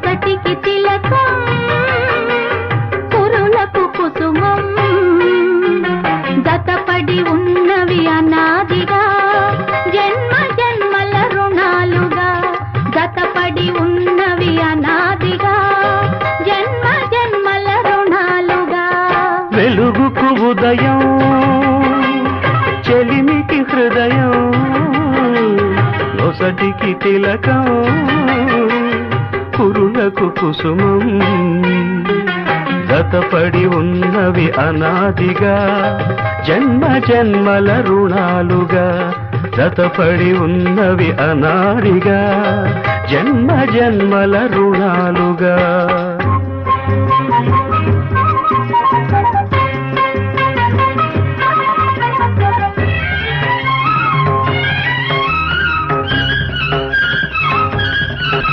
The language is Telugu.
నొసటికి తిలకం కురులకు కుసుమం జతపడి ఉన్నవి అనాదిగా జన్మ జన్మల రుణాలుగా జతపడి ఉన్నవి అనాదిగా జన్మ జన్మల రుణాలుగా వెలుగుకు ఉదయం చెలిమికి హృదయం నొసటికి తిలకం కురులకు కుసుమం జతపడి ఉన్నవి అనాదిగా జన్మ జన్మల రుణాలుగా జతపడి ఉన్నవి అనాదిగా జన్మ జన్మల రుణాలుగా